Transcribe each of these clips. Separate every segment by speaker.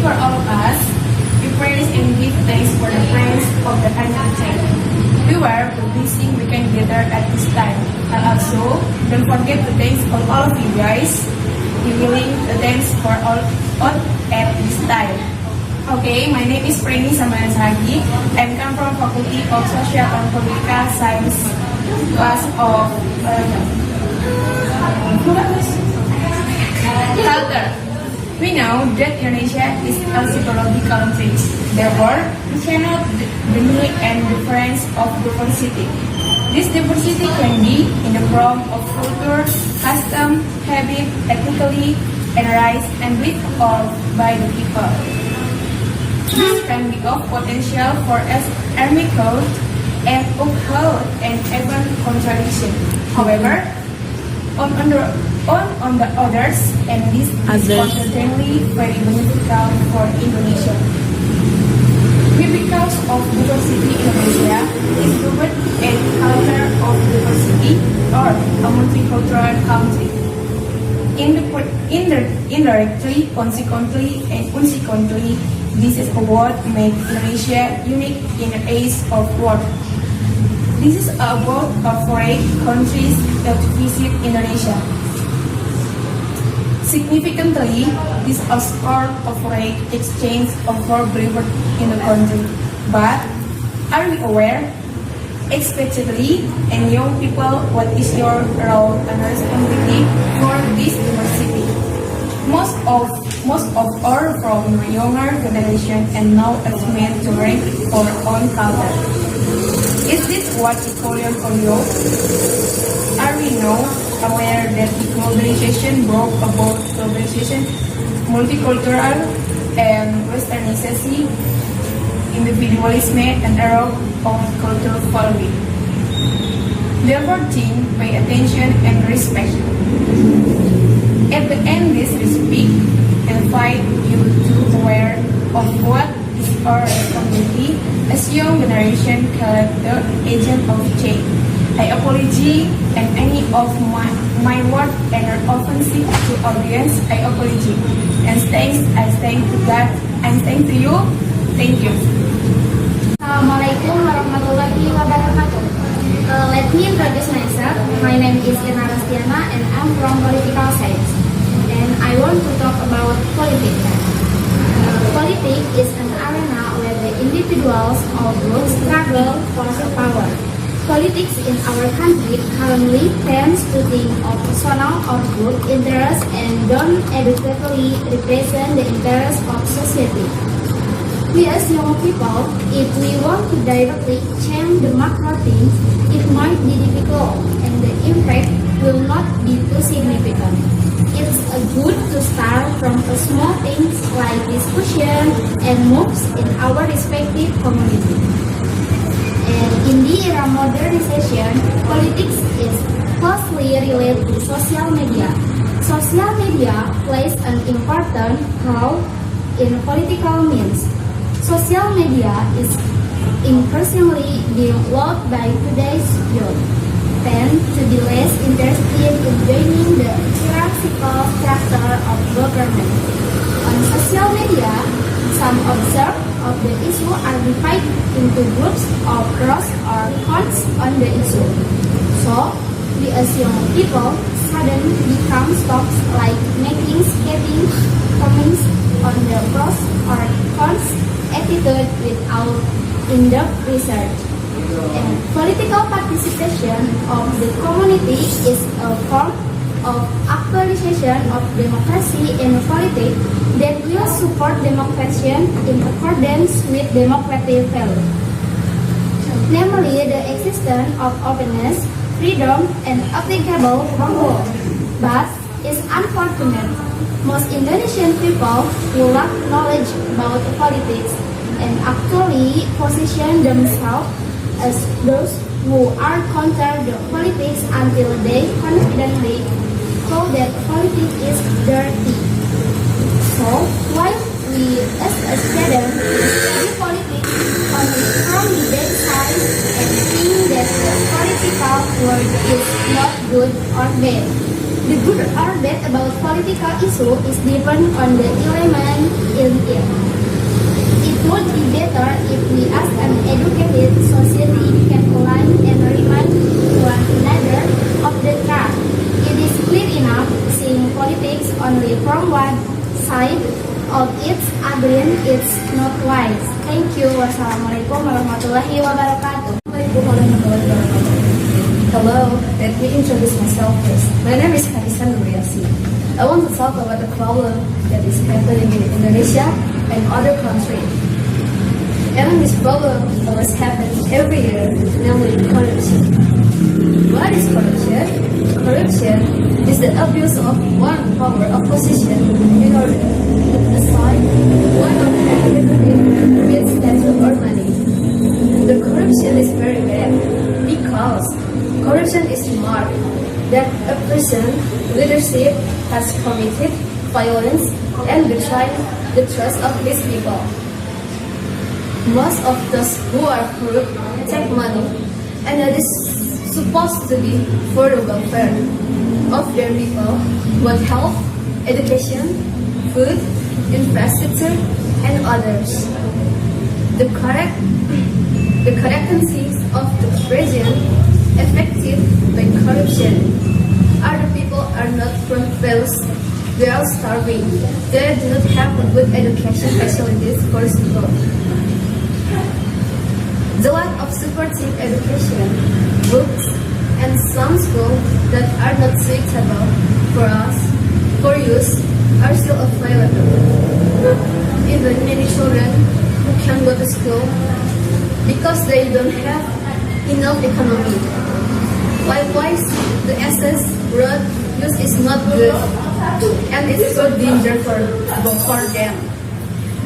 Speaker 1: for all of us, we praise and give thanks for the friends of the country change. We were blessing we can gather at this time. And also, don't forget to thanks for all of you guys. We willing to thanks for all at this time. Okay, my name is Frenni sama Saragih and come from Faculty of Social and Political Science, class of Culture. We know that Indonesia is a psychological country. Therefore, we cannot deny and difference of diversity. This diversity can be in the form of culture, custom, habit, ethnically, and rights and lived off by the people. This can be of potential for us amicable and uphold and even contradiction. However, on the others, and this is certainly very beneficial for Indonesia. Because of diversity, Indonesia is rooted in culture of diversity or a multicultural country. Indirectly, consequently, and consequently, this is what makes Indonesia unique in the age of world. This is about foreign countries that visit Indonesia. Significantly, this is part of foreign exchange of our believer in the country. But are we aware, especially in young people, what is your role and responsibility for this diversity? Most of our from the younger generation and now is meant to bring our own culture. Is this what we call your audio? Are we now aware that the globalization brought about globalization, multicultural and westernization, individualism and error of cultural following? Therefore, pay attention and respect. At the end, this we speak and invite you to aware of what is our responsibility as young generation character agent of change. I apologize and any of my word and offensive to audience. I apologize and thanks. I thank to God and thank to you. Thank you.
Speaker 2: Assalamualaikum warahmatullahi wabarakatuh. Let me introduce myself. My name is Irna Rostiana and I'm from Political Science. And I want to talk about politics. Politics is an arena where the individuals or groups struggle for power. Politics in our country currently tends to think of personal or group interests and don't adequately represent the interests of society. We as young people, if we want to directly change the macro things, it might be difficult and the impact will not be too significant. It's good to start from small things like discussion and moves in our respective community. And in the era modernization, politics is closely related to social media. Social media plays an important role in political means. Social media is increasingly being loved by today's youth, tend to be less interested in joining the hierarchical structure of government. On social media, some observe of the issue are divided into groups of pros or cons on the issue. So, we as young people suddenly become stops like making scathing comments on the pros or cons attitude without in-depth research. And political participation of the community is a form of actualization of democracy in politics that will support democracy in accordance with democratic values, namely the existence of openness, freedom, and applicable rule. But it's unfortunate. Most Indonesian people who lack knowledge about politics and actually position themselves as those who are counter the politics until they confidently call that politics is dirty. So, while we as a student study politics only from the bad side and think that the political world is not good or bad, The good or bad about political issue is depend on the element in it. It would be better if we as an educated society can align and remind one another of the truth. It is clear enough seeing politics only from one side of its again it's not wise. Thank you. Wassalamualaikum warahmatullahi wabarakatuh.
Speaker 3: Hello, let me introduce myself first. My name is Karisa Nurwiyasih. I want to talk about the problem that is happening in Indonesia and other countries. And this problem always happens every year, namely corruption. What is corruption? Corruption is the abuse of one power or position in order to assign one of with status or money. The corruption is very bad because corruption is marked that a person leadership has committed violence and betrayed the trust of his people. Most of those who are corrupt take money, and it is supposed to be for the welfare of their people, what health, education, food, infrastructure, and others. The characteristics of the region affected by corruption are the people are not prosperous, they are starving, they do not have good education facilities for school. The lack of supportive education, books, and some schools that are not suitable for us, for use, are still available. Even many children who can go to school because they don't have enough economy. Likewise, the access road use is not good, and it's so dangerous for them.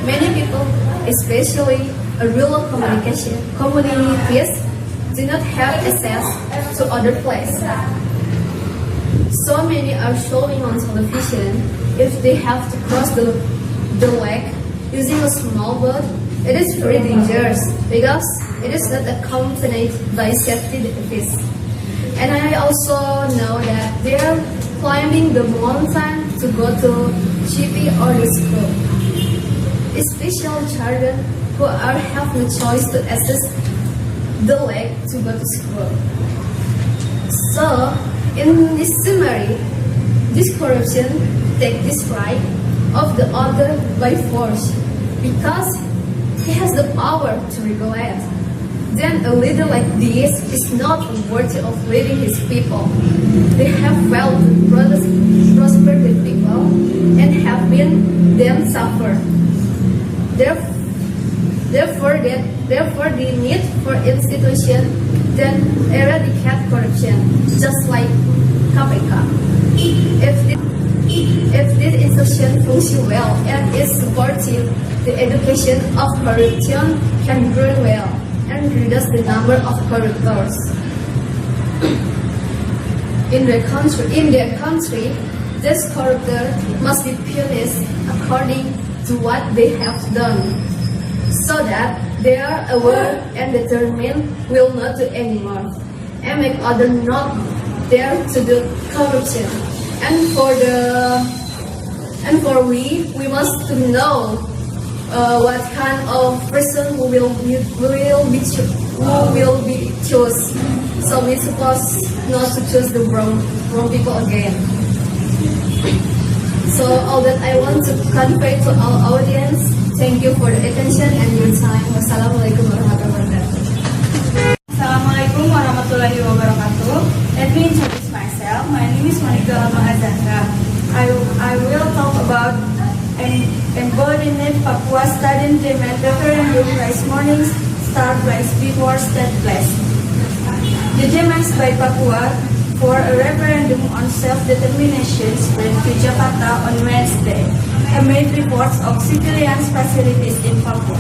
Speaker 3: Many people, especially rural communities, do not have access to other places. So many are showing on television if they have to cross the lake using a small boat. It is very dangerous because it is not accompanied by safety devices. And I also know that they are climbing the mountain to go to GP or the school. Especially children who have no choice to access the lake to go to school. So, in this summary, this corruption takes this right of the other by force because he has the power to regulate. Then a leader like this is not worthy of leading his people. They have failed to prosper the people and have been them suffer. Therefore, the need for institution that eradicate corruption, just like KPK. If this institution functions well and is supportive, the education of corruption can grow well and reduce the number of corruptors. In their country, this corruptor must be punished according to what they have done, so that they are aware and determined will not do anymore, and make others not dare to do corruption. And we must to know what kind of person who will be chosen. So we supposed not to choose the wrong people again. So all that I want to convey to our audience. Thank you for the attention and your time. Wassalamualaikum warahmatullahi wabarakatuh.
Speaker 1: Assalamualaikum warahmatullahi wabarakatuh. Let me introduce myself. My name is Monike Azzahra. I will talk about embodiment Papua Student Demand Referendum Rice Morning Start Place before State Place. The demands by Papua for a referendum on self-determination spread to Jakarta on Wednesday amid reports of civilian facilities in Papua.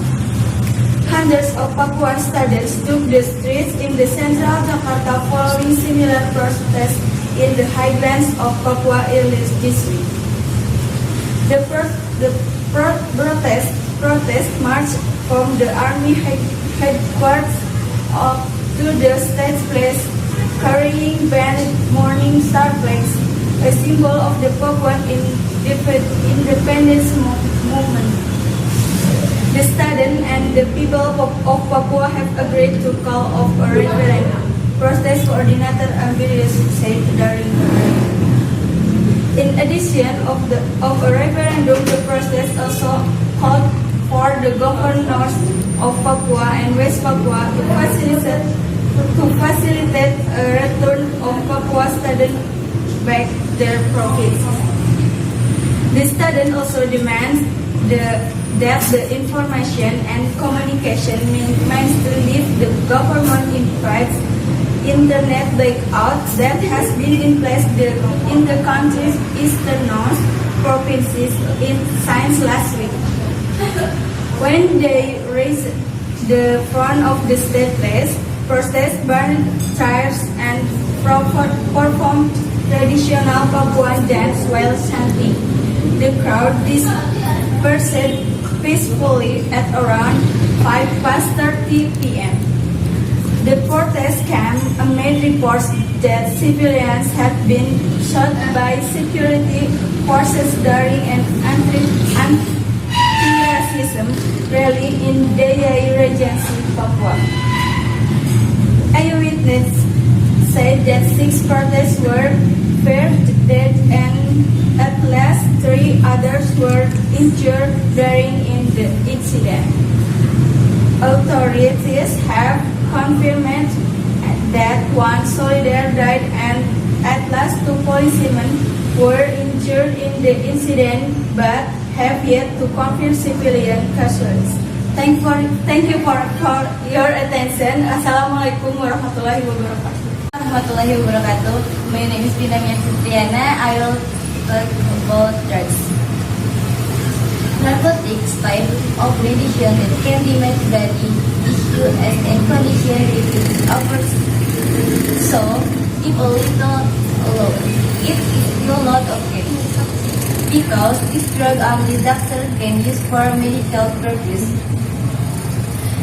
Speaker 1: Hundreds of Papuan students took the streets in the central Jakarta following similar protests in the highlands of Papua earlier this week. The protest marched from the army headquarters to the state place, carrying banned morning star flags a symbol of the Papuan independence movement. The students and the people of Papua have agreed to call off a referendum. Protest coordinator M.Pd said during the rally. In addition of a referendum, the protest also called for the governors of Papua and West Papua to facilitate a return of Papua students back their province. The student also demands that the information and communication means to leave the government invites internet blackout that has been in place in the country's easternmost provinces since last week. When they raised the front of the state place, protest burned tires and performed traditional Papuan dance while chanting. The crowd dispersed peacefully at around 5:30 p.m. The protest came amid reports that civilians had been shot by security forces during an anti-racism rally in Dayai Regency, Papua. Eyewitnesses said that 6 protesters were feared dead and at least 3 others were injured during the incident. Authorities have confirmed that 1 soldier died and at least 2 policemen were injured in the incident but have yet to confirm civilian casualties. Thank you for your attention. Assalamualaikum warahmatullahi wabarakatuh.
Speaker 4: My name is Vina Mia. I will talk about drugs. Narcotics type of medicine that can damage body issue as a condition if it offers. So, if a little alone, it is still not okay. Because this drug only doctor can use for medical purpose.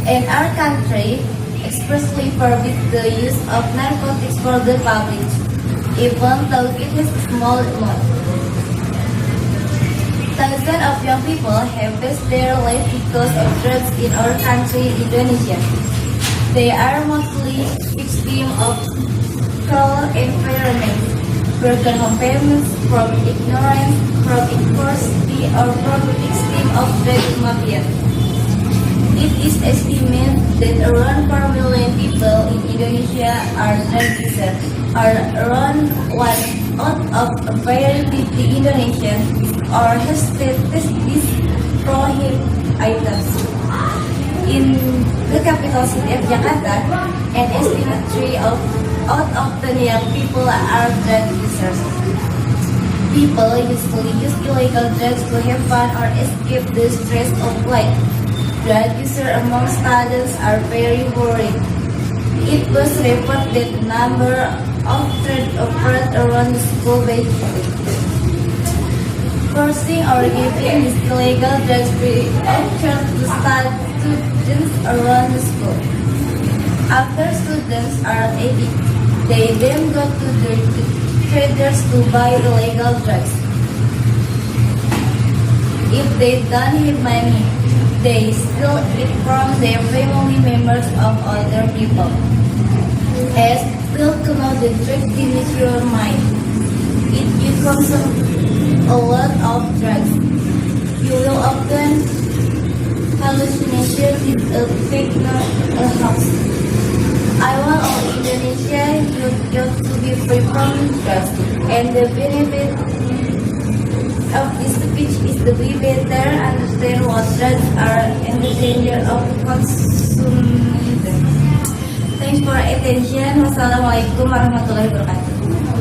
Speaker 4: And our country expressly forbids the use of narcotics for the public, even though it is a small amount. Thousands of young people have lost their life because of drugs in our country, Indonesia. They are mostly victims of cruel environment, broken home parents, from ignorance, from adversity, or from victims of drug mafia. It is estimated that around 4 million people in Indonesia are drug users, or around 1 out of every 50 Indonesians or has tasted these prohibited items. In the capital city of Jakarta, an estimated 3 out of 10 young people are drug users. People usually use illegal drugs to have fun or escape the stress of life. Drug users among students are very worried. It was reported that the number of drugs occurred around the school basically. Forcing or giving these illegal drugs free of charge to students around the school. After students are addicted, they then go to the traders to buy illegal drugs. If they don't have money, they steal it from their family members of other people. As will come out the drug damage your mind. If you consume a lot of drugs, you will often hallucination with a fake a house. I want all Indonesia youth to be free from drugs, and the benefit of this speech is to be better understand what drugs are and the danger of consuming them. Thanks for attention. Wassalamualaikum warahmatullahi wabarakatuh.